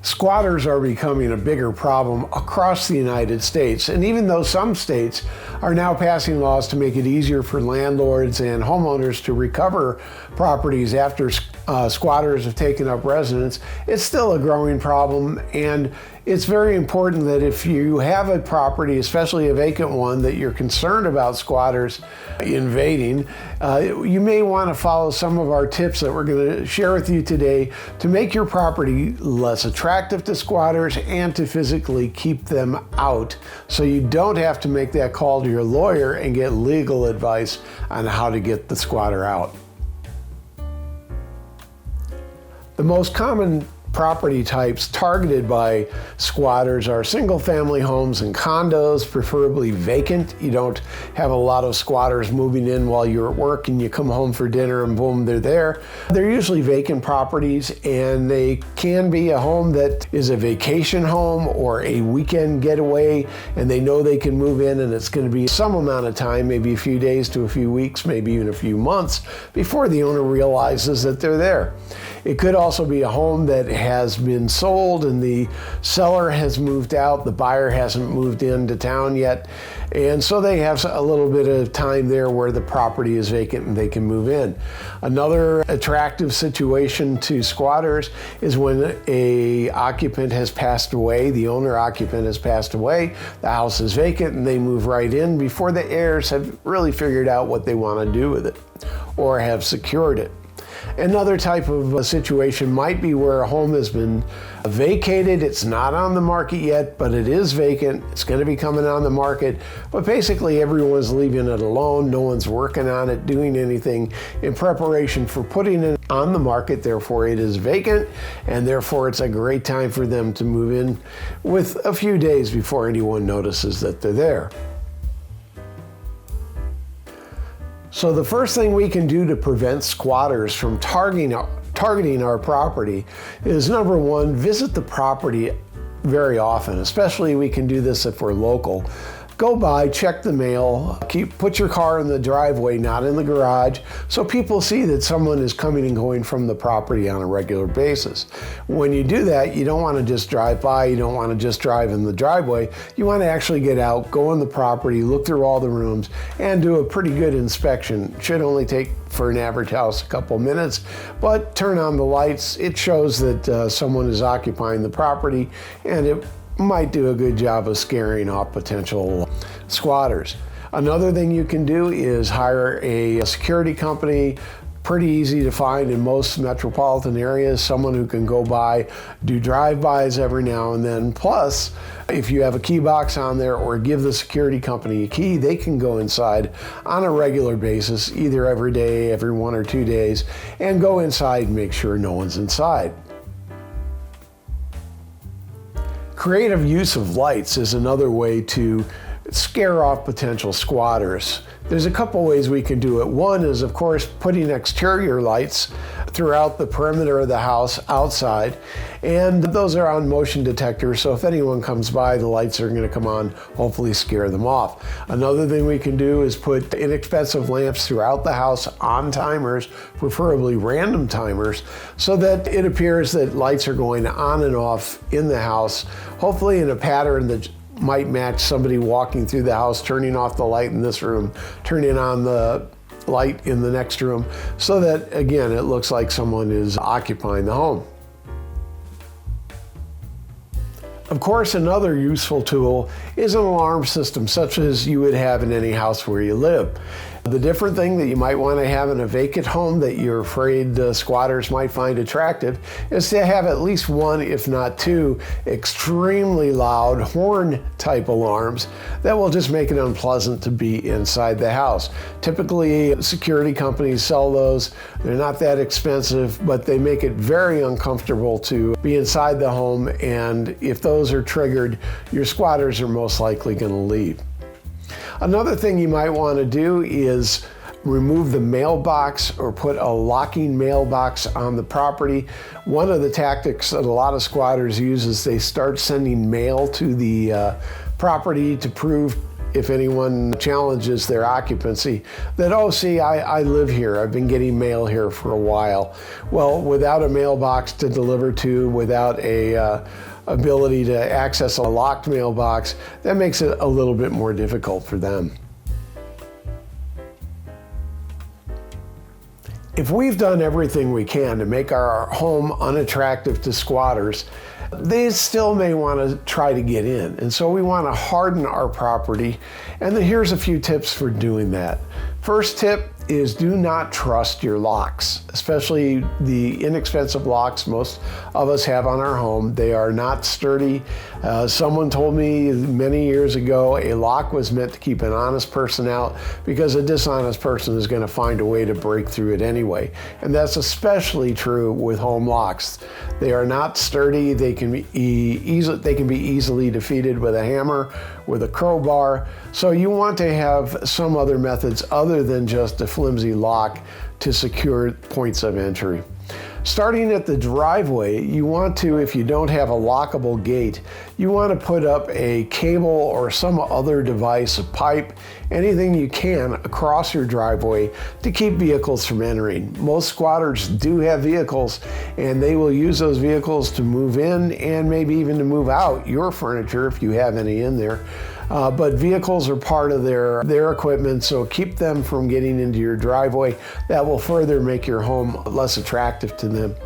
Squatters are becoming a bigger problem across the United States, and even though some states are now passing laws to make it easier for landlords and homeowners to recover properties after squatters have taken up residence, it's still a growing problem. And it's very important that if you have a property, especially a vacant one, that you're concerned about squatters invading, you may want to follow some of our tips that we're going to share with you today to make your property less attractive to squatters and to physically keep them out, so you don't have to make that call to your lawyer and get legal advice on how to get the squatter out. The most common property types targeted by squatters are single-family homes and condos, preferably vacant. You don't have a lot of squatters moving in while you're at work and you come home for dinner and boom, they're there. They're usually vacant properties, and they can be a home that is a vacation home or a weekend getaway, and they know they can move in and it's going to be some amount of time, maybe a few days to a few weeks, maybe even a few months before the owner realizes that they're there. It could also be a home that has been sold and the seller has moved out, the buyer hasn't moved into town yet, and so they have a little bit of time there where the property is vacant and they can move in. Another attractive situation to squatters is when an occupant has passed away, the owner occupant has passed away, the house is vacant, and they move right in before the heirs have really figured out what they want to do with it or have secured it. Another type of a situation might be where a home has been vacated. It's not on the market yet, but it is vacant. It's going to be coming on the market, but basically everyone's leaving it alone. No one's working on it, doing anything in preparation for putting it on the market. Therefore, it is vacant, and therefore it's a great time for them to move in with a few days before anyone notices that they're there. So the first thing we can do to prevent squatters from targeting our property is, number one, visit the property very often. Especially we can do this if we're local. Go by, check the mail, put your car in the driveway, not in the garage, so people see that someone is coming and going from the property on a regular basis. When you do that, you don't want to just drive by, you don't want to just drive in the driveway. You want to actually get out, go on the property, look through all the rooms, and do a pretty good inspection. It should only take, for an average house, a couple minutes, but turn on the lights. It shows that someone is occupying the property, and it might do a good job of scaring off potential squatters. Another thing you can do is hire a security company. Pretty easy to find in most metropolitan areas, someone who can go by, do drive-bys every now and then. Plus, if you have a key box on there or give the security company a key, they can go inside on a regular basis, either every day, every 1 or 2 days, and go inside and make sure no one's inside. Creative use of lights is another way to scare off potential squatters. There's a couple ways we can do it. One is, of course, putting exterior lights throughout the perimeter of the house outside, and those are on motion detectors, so if anyone comes by, the lights are going to come on, hopefully scare them off. Another thing we can do is put inexpensive lamps throughout the house on timers, preferably random timers, so that it appears that lights are going on and off in the house, hopefully in a pattern that might match somebody walking through the house, turning off the light in this room, turning on the light in the next room, so that, again, it looks like someone is occupying the home. Of course, another useful tool is an alarm system, such as you would have in any house where you live. The different thing that you might want to have in a vacant home that you're afraid squatters might find attractive is to have at least one, if not two, extremely loud horn-type alarms that will just make it unpleasant to be inside the house. Typically, security companies sell those. They're not that expensive, but they make it very uncomfortable to be inside the home, and if those are triggered, your squatters are most likely going to leave. Another thing you might want to do is remove the mailbox or put a locking mailbox on the property. One of the tactics that a lot of squatters use is they start sending mail to the property to prove if anyone challenges their occupancy, that, oh, see, I live here. I've been getting mail here for a while. Well, without a mailbox to deliver to, without a ability to access a locked mailbox, that makes it a little bit more difficult for them. If we've done everything we can to make our home unattractive to squatters, they still may want to try to get in. And so we want to harden our property. And then here's a few tips for doing that. First tip is do not trust your locks, especially the inexpensive locks most of us have on our home. They are not sturdy. Someone told me many years ago a lock was meant to keep an honest person out because a dishonest person is going to find a way to break through it anyway. And that's especially true with home locks. They are not sturdy. They can be easily defeated with a hammer, with a crowbar. So you want to have some other methods other than just a flimsy lock to secure points of entry. Starting at the driveway, you want to, if you don't have a lockable gate, you want to put up a cable or some other device, a pipe, anything you can across your driveway to keep vehicles from entering. Most squatters do have vehicles, and they will use those vehicles to move in and maybe even to move out your furniture if you have any in there. But vehicles are part of their equipment, so keep them from getting into your driveway. That will further make your home less attractive to them.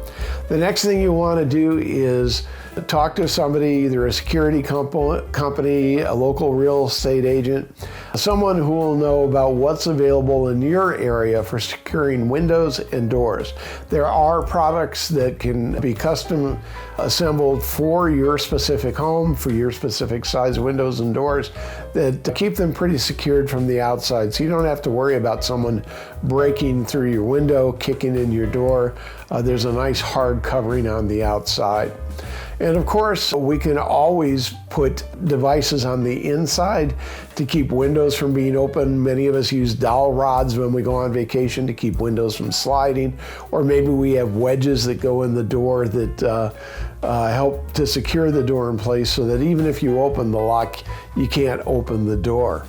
The next thing you want to do is talk to somebody, either a security company, a local real estate agent, someone who will know about what's available in your area for securing windows and doors. There are products that can be custom assembled for your specific home, for your specific size windows and doors, that keep them pretty secured from the outside. So you don't have to worry about someone breaking through your window, kicking in your door. There's a nice hard covering on the outside. And of course, we can always put devices on the inside to keep windows from being open. Many of us use dowel rods when we go on vacation to keep windows from sliding, or maybe we have wedges that go in the door that help to secure the door in place so that even if you open the lock, you can't open the door.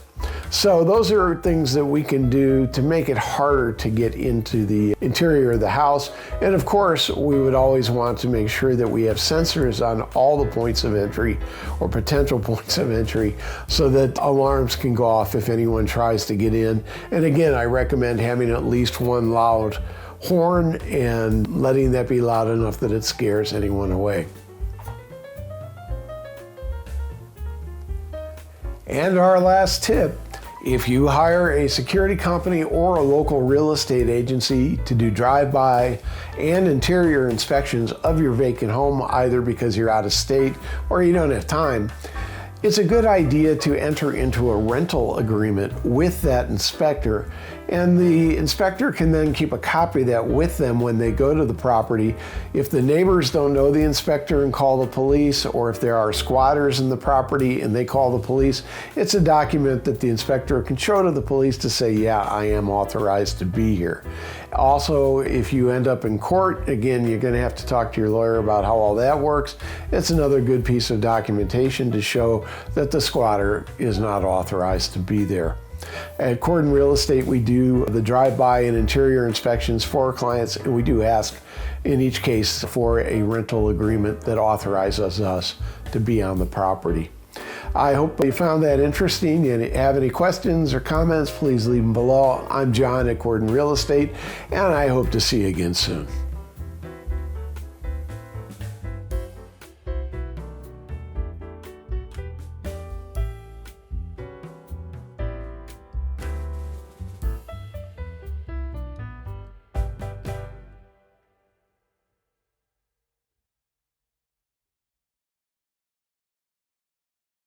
So those are things that we can do to make it harder to get into the interior of the house. And of course, we would always want to make sure that we have sensors on all the points of entry or potential points of entry so that alarms can go off if anyone tries to get in. And again, I recommend having at least one loud horn and letting that be loud enough that it scares anyone away. And our last tip, if you hire a security company or a local real estate agency to do drive-by and interior inspections of your vacant home, either because you're out of state or you don't have time, it's a good idea to enter into a rental agreement with that inspector, and the inspector can then keep a copy of that with them when they go to the property. If the neighbors don't know the inspector and call the police, or if there are squatters in the property and they call the police, it's a document that the inspector can show to the police to say, yeah, I am authorized to be here. Also, if you end up in court, again, you're going to have to talk to your lawyer about how all that works. It's another good piece of documentation to show that the squatter is not authorized to be there. At Cordon Real Estate, we do the drive-by and interior inspections for our clients, and we do ask in each case for a rental agreement that authorizes us to be on the property. I hope you found that interesting. And if you have any questions or comments, please leave them below. I'm John at Cordon Real Estate, and I hope to see you again soon.